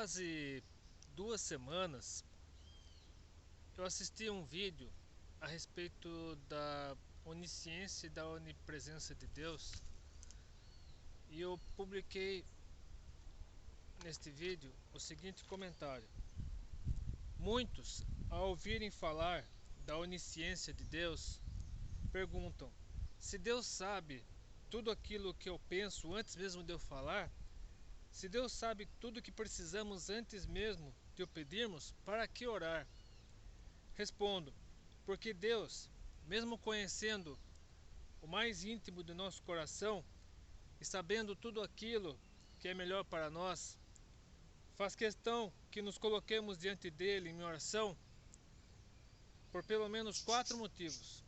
quase 2 semanas eu assisti um vídeo a respeito da onisciência e da onipresença de Deus, e eu publiquei neste vídeo o seguinte comentário: muitos, ao ouvirem falar da onisciência de Deus, perguntam: se Deus sabe tudo aquilo que eu penso antes mesmo de eu falar, se Deus sabe tudo o que precisamos antes mesmo de o pedirmos, para que orar? Respondo: porque Deus, mesmo conhecendo o mais íntimo do nosso coração e sabendo tudo aquilo que é melhor para nós, faz questão que nos coloquemos diante dele em oração por pelo menos 4 motivos: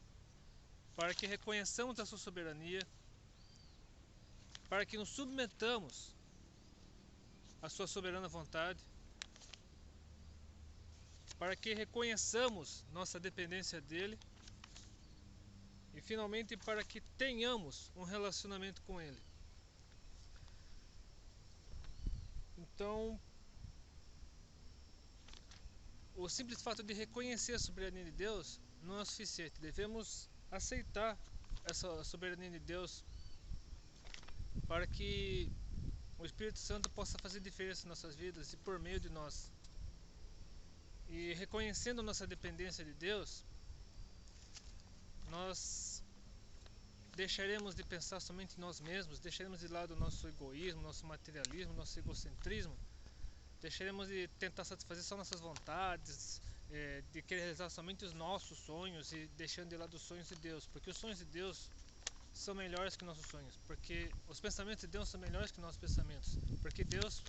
para que reconheçamos a sua soberania, para que nos submetamos à sua soberana vontade, para que reconheçamos nossa dependência dele e, finalmente, para que tenhamos um relacionamento com ele. Então, o simples fato de reconhecer a soberania de Deus não é o suficiente. Devemos aceitar essa soberania de Deus para que o Espírito Santo possa fazer diferença em nossas vidas e por meio de nós. E reconhecendo nossa dependência de Deus, nós deixaremos de pensar somente em nós mesmos, deixaremos de lado o nosso egoísmo, nosso materialismo, nosso egocentrismo, deixaremos de tentar satisfazer só nossas vontades, de querer realizar somente os nossos sonhos e deixando de lado os sonhos de Deus, porque os sonhos de Deus são melhores que nossos sonhos, porque os pensamentos de Deus são melhores que nossos pensamentos, porque Deus,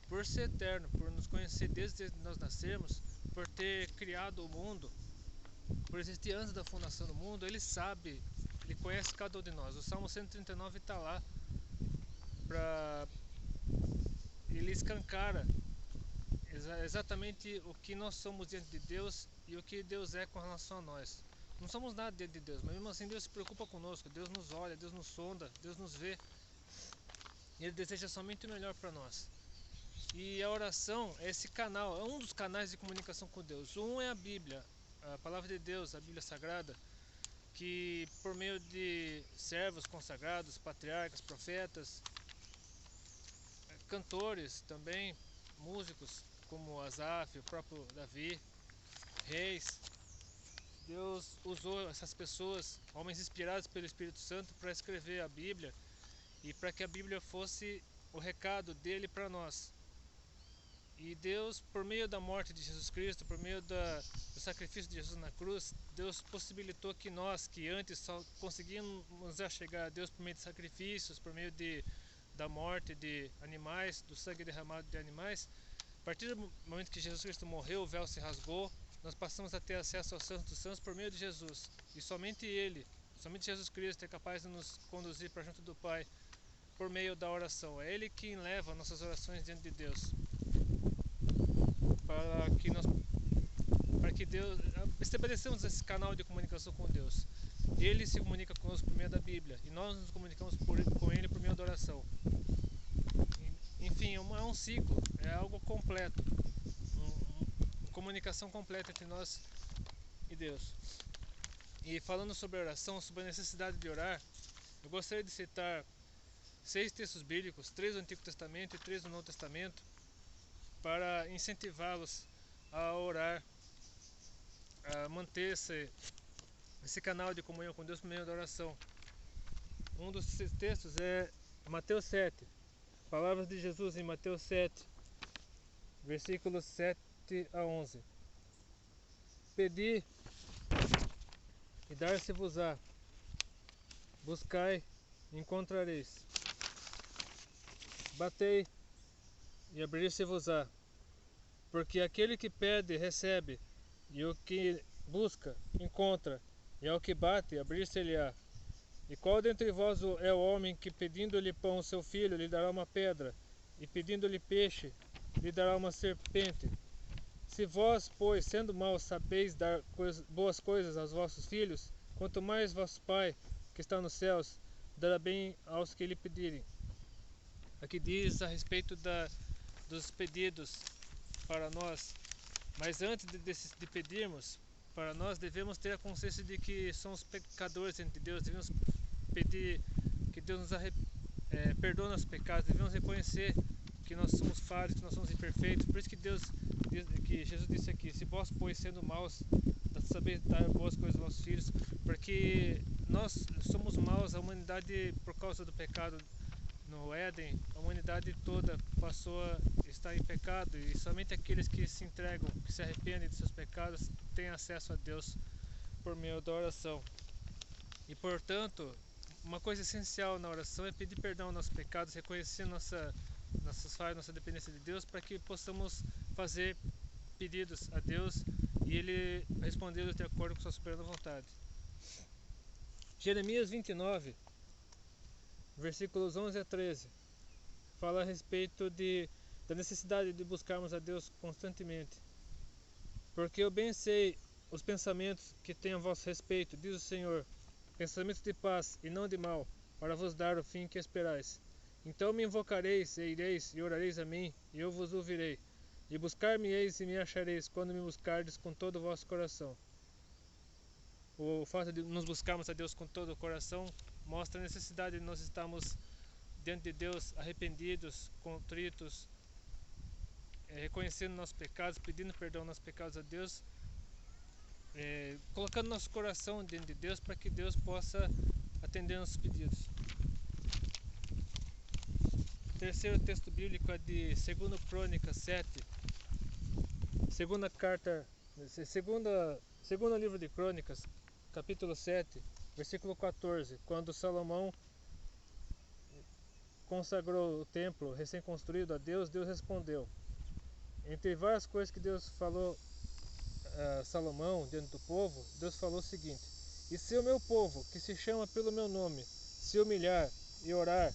por ser eterno, por nos conhecer desde que nós nascermos, por ter criado o mundo, por existir antes da fundação do mundo, Ele sabe, Ele conhece cada um de nós. O Salmo 139 está lá para ele escancara exatamente o que nós somos diante de Deus e o que Deus é com relação a nós. Não somos nada diante de Deus, mas mesmo assim Deus se preocupa conosco, Deus nos olha, Deus nos sonda, Deus nos vê, e Ele deseja somente o melhor para nós. E a oração é esse canal, é um dos canais de comunicação com Deus. Um é a Bíblia, a Palavra de Deus, a Bíblia Sagrada, que por meio de servos consagrados, patriarcas, profetas, cantores também, músicos como Asaf, o próprio Davi, reis, Deus usou essas pessoas, homens inspirados pelo Espírito Santo, para escrever a Bíblia e para que a Bíblia fosse o recado dele para nós. E Deus, por meio da morte de Jesus Cristo, por meio do sacrifício de Jesus na cruz, Deus possibilitou que nós, que antes só conseguíamos chegar a Deus por meio de sacrifícios, por meio da morte de animais, do sangue derramado de animais, a partir do momento que Jesus Cristo morreu, o véu se rasgou, nós passamos a ter acesso ao Santo dos Santos por meio de Jesus. E somente Ele, somente Jesus Cristo é capaz de nos conduzir para junto do Pai por meio da oração. É Ele quem leva nossas orações diante de Deus, para que Deus estabelecemos esse canal de comunicação com Deus. Ele se comunica conosco por meio da Bíblia e nós nos comunicamos com Ele por meio da oração. Enfim, é um ciclo, é algo completo, uma comunicação completa entre nós e Deus. E falando sobre a oração, sobre a necessidade de orar, eu gostaria de citar 6 textos bíblicos, 3 do Antigo Testamento e 3 do Novo Testamento, para incentivá-los a orar, a manter esse canal de comunhão com Deus por meio da oração. Um dos textos é Mateus 7, palavras de Jesus em Mateus 7, versículos 7 a 11. Pedi e dar-se-vos-á, buscai e encontrareis, batei e abrir-se-vos-á, porque aquele que pede recebe, e o que busca encontra, e ao que bate abrir-se-lhe-á. E qual dentre vós é o homem que, pedindo-lhe pão ao seu filho, lhe dará uma pedra, e pedindo-lhe peixe, lhe dará uma serpente? Se vós, pois, sendo maus, sabeis dar boas coisas aos vossos filhos, quanto mais vosso Pai, que está nos céus, dará bem aos que lhe pedirem. Aqui diz a respeito dos pedidos para nós. Mas antes de pedirmos para nós, devemos ter a consciência de que somos pecadores diante de Deus. Devemos pedir que Deus nos perdoe nossos pecados. Devemos reconhecer que nós somos falhos, que nós somos imperfeitos. Por isso que Jesus disse aqui: se vós, pois, sendo maus, sabeis dar boas coisas aos vossos filhos, porque nós somos maus, a humanidade, por causa do pecado no Éden, a humanidade toda passou a estar em pecado, e somente aqueles que se entregam, que se arrependem de seus pecados, têm acesso a Deus por meio da oração. E portanto, uma coisa essencial na oração é pedir perdão aos nossos pecados, reconhecer nossas falhas, nossa dependência de Deus, para que possamos fazer pedidos a Deus e Ele responder de acordo com sua soberana vontade. Jeremias 29, versículos 11 a 13, fala a respeito da necessidade de buscarmos a Deus constantemente. Porque eu bem sei os pensamentos que tenho a vosso respeito, diz o Senhor, pensamentos de paz e não de mal, para vos dar o fim que esperais. Então me invocareis, e ireis, e orareis a mim, e eu vos ouvirei. E buscar-me-eis e me achareis, quando me buscardes com todo o vosso coração. O fato de nos buscarmos a Deus com todo o coração mostra a necessidade de nós estarmos diante de Deus arrependidos, contritos, reconhecendo nossos pecados, pedindo perdão aos nossos pecados a Deus, colocando nosso coração diante de Deus para que Deus possa atender nossos pedidos. O terceiro texto bíblico é de 2 Crônicas 7, segundo livro de Crônicas, capítulo 7, versículo 14, quando Salomão consagrou o templo recém-construído a Deus, Deus respondeu. Entre várias coisas que Deus falou a Salomão diante do povo, Deus falou o seguinte: e se o meu povo, que se chama pelo meu nome, se humilhar e orar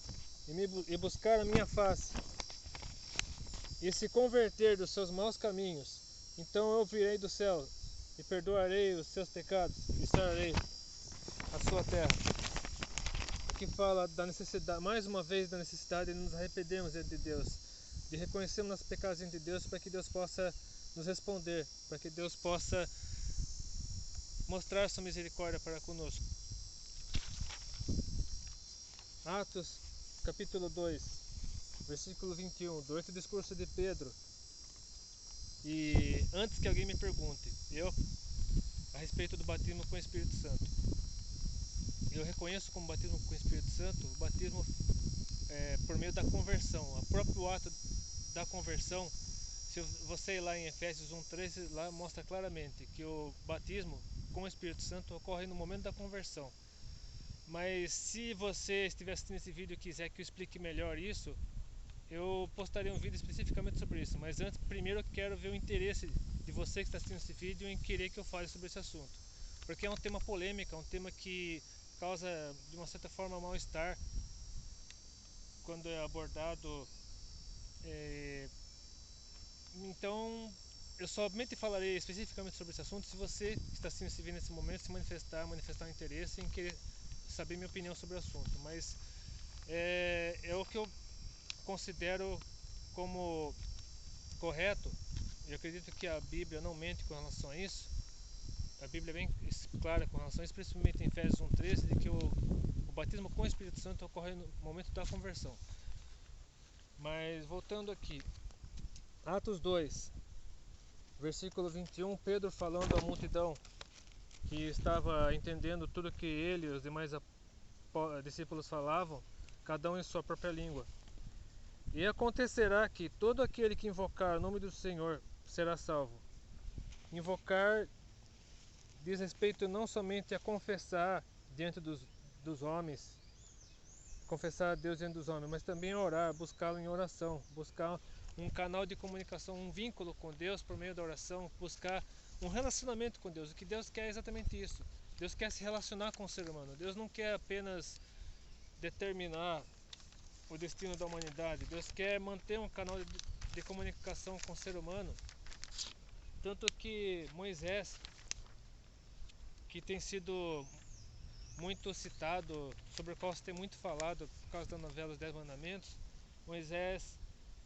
e buscar a minha face e se converter dos seus maus caminhos, então eu virei do céu e perdoarei os seus pecados e sararei a sua terra. Aqui fala da necessidade, mais uma vez, da necessidade de nos arrependermos diante de Deus, de reconhecermos nossos pecados diante de Deus, para que Deus possa nos responder, para que Deus possa mostrar sua misericórdia para conosco. Atos capítulo 2, versículo 21, durante o discurso de Pedro. E antes que alguém me pergunte, a respeito do batismo com o Espírito Santo, eu reconheço como batismo com o Espírito Santo o batismo por meio da conversão. O próprio ato da conversão, se você ir lá em Efésios 1:13, lá mostra claramente que o batismo com o Espírito Santo ocorre no momento da conversão. Mas se você estiver assistindo esse vídeo e quiser que eu explique melhor isso, eu postarei um vídeo especificamente sobre isso. Mas antes, primeiro eu quero ver o interesse de você que está assistindo esse vídeo em querer que eu fale sobre esse assunto. Porque é um tema polêmico, é um tema que causa de uma certa forma mal-estar quando é abordado. Então eu somente falarei especificamente sobre esse assunto se você que está assistindo esse vídeo nesse momento se manifestar um interesse em querer saber minha opinião sobre o assunto. Mas é o que eu considero como correto. Eu acredito que a Bíblia não mente com relação a isso. A Bíblia é bem clara com relação a isso, principalmente em Efésios 1:13, de que o batismo com o Espírito Santo ocorre no momento da conversão. Mas voltando aqui, Atos 2, versículo 21, Pedro falando à multidão que estava entendendo tudo que ele e os demais discípulos falavam, cada um em sua própria língua. E acontecerá que todo aquele que invocar o nome do Senhor será salvo. Invocar diz respeito não somente a confessar diante dos homens, confessar a Deus diante dos homens, mas também orar, buscá-lo em oração, buscar um canal de comunicação, um vínculo com Deus por meio da oração, buscar um relacionamento com Deus. O que Deus quer é exatamente isso. Deus quer se relacionar com o ser humano. Deus não quer apenas determinar o destino da humanidade. Deus quer manter um canal de comunicação com o ser humano. Tanto que Moisés, que tem sido muito citado, sobre o qual se tem muito falado por causa da novela Os 10 Mandamentos, Moisés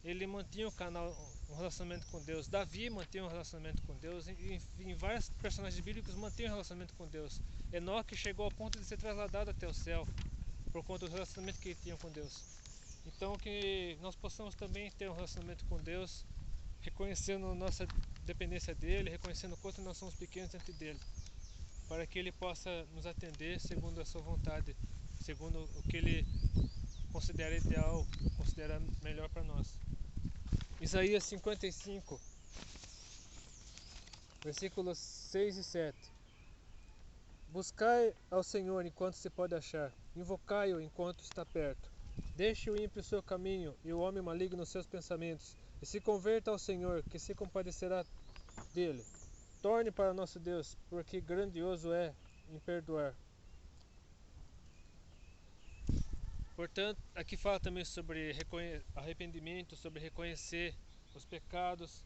ele mantinha um relacionamento com Deus. Davi mantinha um relacionamento com Deus. Em vários personagens bíblicos mantinham um relacionamento com Deus. Enoque chegou ao ponto de ser trasladado até o céu por conta do relacionamento que ele tinha com Deus. Então que nós possamos também ter um relacionamento com Deus, reconhecendo nossa dependência dele, reconhecendo o quanto nós somos pequenos diante dele, para que ele possa nos atender segundo a sua vontade, segundo o que ele considera ideal, considera melhor para nós. Isaías 55, versículos 6 e 7. Buscai ao Senhor enquanto se pode achar, invocai-o enquanto está perto. Deixe o ímpio seu caminho e o homem maligno os seus pensamentos, e se converta ao Senhor, que se compadecerá dele. Torne para nosso Deus, porque grandioso é em perdoar. Portanto, aqui fala também sobre arrependimento, sobre reconhecer os pecados,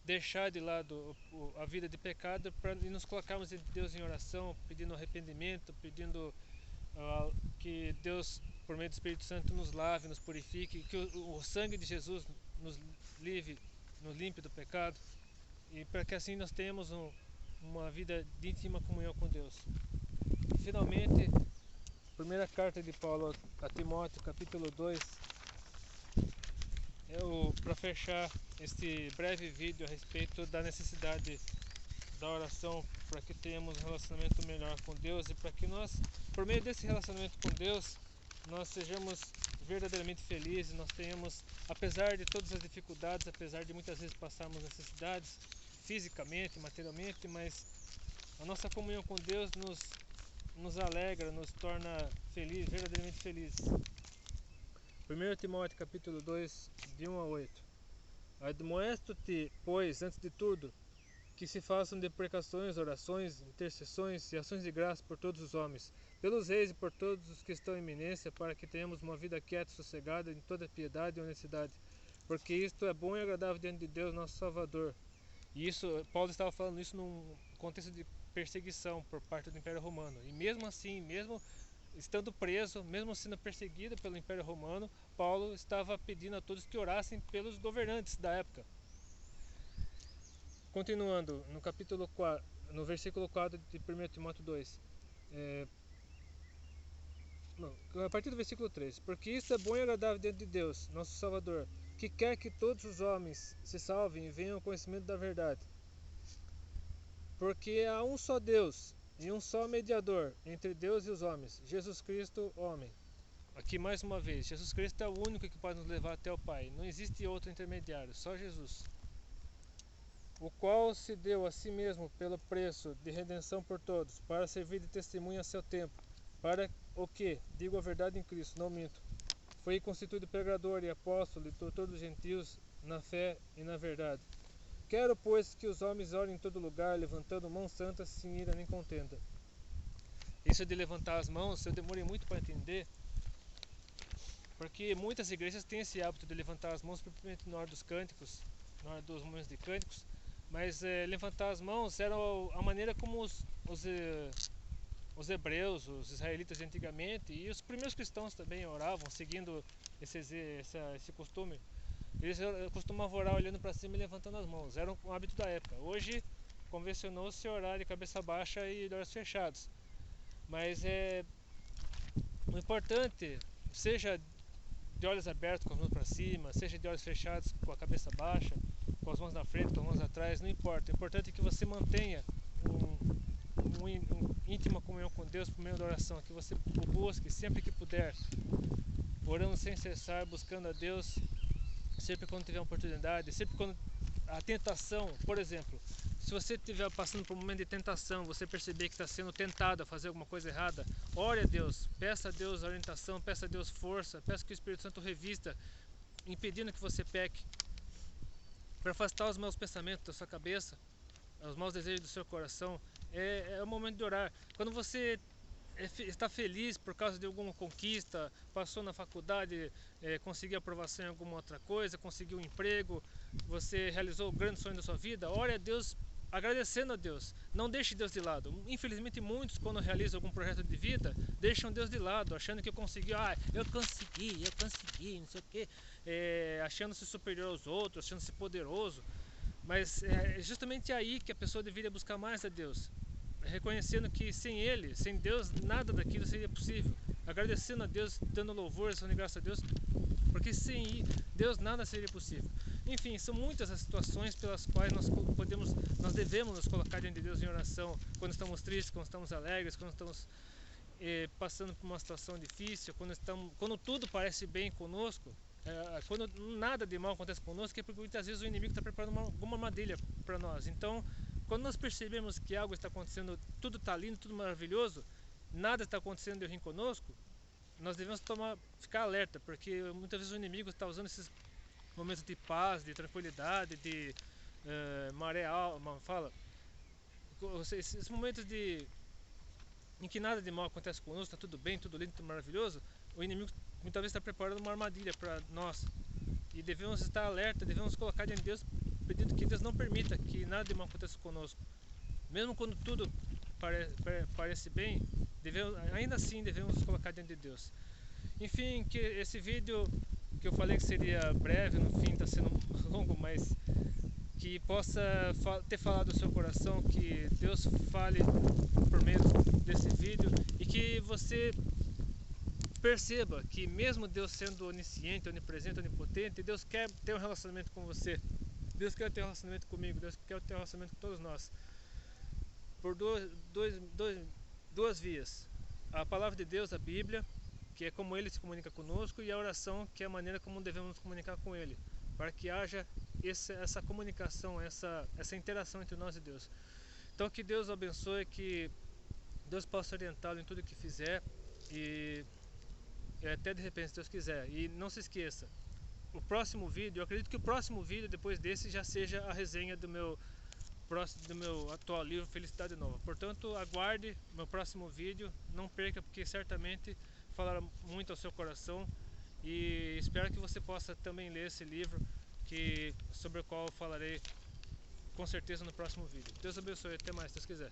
deixar de lado a vida de pecado e nos colocarmos diante de Deus em oração, pedindo arrependimento, pedindo que Deus, por meio do Espírito Santo, nos lave, nos purifique, que o sangue de Jesus nos limpe do pecado, e para que assim nós tenhamos uma vida de íntima comunhão com Deus. Finalmente, primeira carta de Paulo a Timóteo, capítulo 2, para fechar este breve vídeo a respeito da necessidade da oração, para que tenhamos um relacionamento melhor com Deus e para que nós, por meio desse relacionamento com Deus, nós sejamos verdadeiramente felizes, nós tenhamos, apesar de todas as dificuldades, apesar de muitas vezes passarmos necessidades fisicamente, materialmente, mas a nossa comunhão com Deus nos alegra, nos torna felizes, verdadeiramente felizes. 1 Timóteo capítulo 2, de 1 a 8. Admoesto-te, pois, antes de tudo, que se façam deprecações, orações, intercessões e ações de graça por todos os homens, pelos reis e por todos os que estão em eminência, para que tenhamos uma vida quieta e sossegada em toda piedade e honestidade, porque isto é bom e agradável diante de Deus, nosso Salvador. E isso, Paulo estava falando isso num contexto de perseguição por parte do Império Romano. E mesmo assim, mesmo estando preso, mesmo sendo perseguido pelo Império Romano, Paulo estava pedindo a todos que orassem pelos governantes da época. Continuando, no capítulo 4, no versículo 4 de 1 Timóteo 2, a partir do versículo 3, porque isso é bom e agradável diante de Deus, nosso Salvador, que quer que todos os homens se salvem e venham ao conhecimento da verdade. Porque há um só Deus e um só mediador entre Deus e os homens, Jesus Cristo, homem. Aqui mais uma vez, Jesus Cristo é o único que pode nos levar até o Pai. Não existe outro intermediário, só Jesus. O qual se deu a si mesmo pelo preço de redenção por todos, para servir de testemunha a seu tempo, para o que, digo a verdade em Cristo, não minto, foi constituído pregador e apóstolo e doutor dos gentios na fé e na verdade. Quero, pois, que os homens orem em todo lugar, levantando mãos santas, sem ira nem contenda. Isso de levantar as mãos, eu demorei muito para entender, porque muitas igrejas têm esse hábito de levantar as mãos, principalmente na hora dos cânticos, na hora dos momentos de cânticos, mas levantar as mãos era a maneira como os hebreus, os israelitas de antigamente, e os primeiros cristãos também oravam, seguindo esse costume. Eles costumavam orar olhando para cima e levantando as mãos, era um hábito da época. Hoje convencionou-se orar de cabeça baixa e de olhos fechados, mas o importante, seja de olhos abertos com as mãos para cima, seja de olhos fechados com a cabeça baixa, com as mãos na frente, com as mãos atrás, não importa. O importante é que você mantenha uma íntima comunhão com Deus por meio da oração, que você o busque sempre que puder, orando sem cessar, buscando a Deus, sempre quando tiver oportunidade, sempre quando a tentação, por exemplo, se você estiver passando por um momento de tentação, você perceber que está sendo tentado a fazer alguma coisa errada, ore a Deus, peça a Deus orientação, peça a Deus força, peça que o Espírito Santo revista, impedindo que você peque, para afastar os maus pensamentos da sua cabeça, os maus desejos do seu coração. É o momento de orar. Quando você está feliz por causa de alguma conquista, passou na faculdade, conseguiu aprovação em alguma outra coisa, conseguiu um emprego, você realizou o grande sonho da sua vida, ore a Deus agradecendo a Deus. Não deixe Deus de lado. Infelizmente muitos, quando realizam algum projeto de vida, deixam Deus de lado, achando que eu consegui, não sei o que, achando-se superior aos outros, achando-se poderoso. Mas é justamente aí que a pessoa deveria buscar mais a Deus, reconhecendo que sem Ele, sem Deus, nada daquilo seria possível. Agradecendo a Deus, dando louvores, dando graças a Deus, porque sem Deus nada seria possível. Enfim, são muitas as situações pelas quais nós devemos nos colocar diante de Deus em oração, quando estamos tristes, quando estamos alegres, quando estamos passando por uma situação difícil, quando tudo parece bem conosco, quando nada de mal acontece conosco, é porque muitas vezes o inimigo está preparando alguma armadilha para nós. Então, quando nós percebemos que algo está acontecendo, tudo está lindo, tudo maravilhoso, nada está acontecendo de ruim conosco, nós devemos ficar alerta, porque muitas vezes o inimigo está usando esses momentos de paz, de tranquilidade, de maré alta, esses momentos em que nada de mal acontece conosco, está tudo bem, tudo lindo, tudo maravilhoso, o inimigo muitas vezes está preparando uma armadilha para nós. E devemos estar alerta, devemos colocar diante de Deus, pedindo que Deus não permita que nada de mal aconteça conosco. Mesmo quando tudo parece bem, ainda assim devemos nos colocar diante de Deus. Enfim, que esse vídeo que eu falei que seria breve, no fim está sendo longo, mas que possa ter falado ao seu coração, que Deus fale por meio desse vídeo e que você perceba que mesmo Deus sendo onisciente, onipresente, onipotente, Deus quer ter um relacionamento com você. Deus quer ter um relacionamento comigo, Deus quer ter um relacionamento com todos nós. Por duas vias. A palavra de Deus, a Bíblia, que é como Ele se comunica conosco, e a oração, que é a maneira como devemos nos comunicar com Ele, para que haja essa comunicação, essa interação entre nós e Deus. Então que Deus o abençoe, que Deus possa orientá-lo em tudo que fizer, e até de repente, se Deus quiser. E não se esqueça, o próximo vídeo, eu acredito que o próximo vídeo depois desse já seja a resenha do meu atual livro Felicidade Nova. Portanto, aguarde meu próximo vídeo, não perca, porque certamente falará muito ao seu coração, e espero que você possa também ler esse livro sobre o qual eu falarei com certeza no próximo vídeo. Deus abençoe, até mais, se Deus quiser.